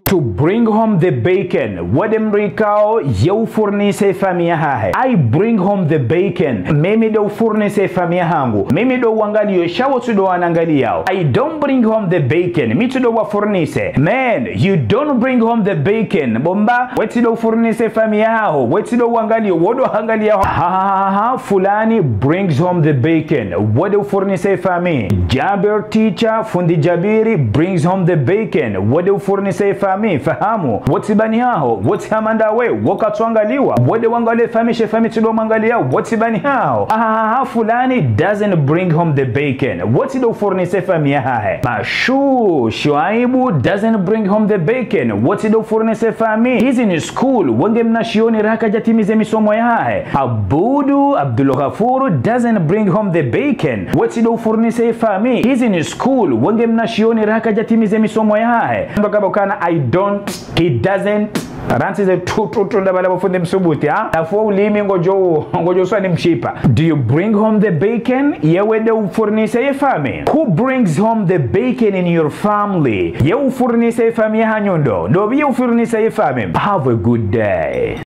To bring home the bacon. Wadem rikao yau furnise famia hahe. I bring home the bacon. Mimi do furnise famia hangu. Mimi do wangalio shawo tu do anangaliao. I don't bring home the bacon. Mi tu do wa furnise. Man, you don't bring home the bacon. Bomba, weti do furnise famia hao. Weti do wangalio. Wodo hangaliao. Ha, fulani brings home the bacon. Wodo furnise fami. Jabir teacher, fundi Jabiri brings home the bacon. Wodo furnise fami. Fahamu. Woti bani hao. Woti hamanda we. Woka tuangaliwa. Wodo wangale fami shefami tu do mangalia. Woti bani hao. Fulani doesn't bring home the bacon. Woti do furnise fami hahe. Mashu, Shuaibu doesn't bring home the bacon. Woti do furnise fami. He's in school. Wenge mnashioni raka jatimize misomo yahe. Abudu, Abdul Ghafuru doesn't bring home the bacon. Woti do furnise fami. He's in school. Wenge mnashioni raka jatimize misomo yahe. Ndokabokana I don't, he doesn't. Ransi ze tutu ndabala bafunde msubuti ha. Afua ulimi ngojo swani mshipa. Do you bring home the bacon? Yewe de ufurnise ye fami. Who brings home the bacon in your family? Ye ufurnise ye fami ya hanyondo. Dobi ye ufurnise ye fami. Have a good day.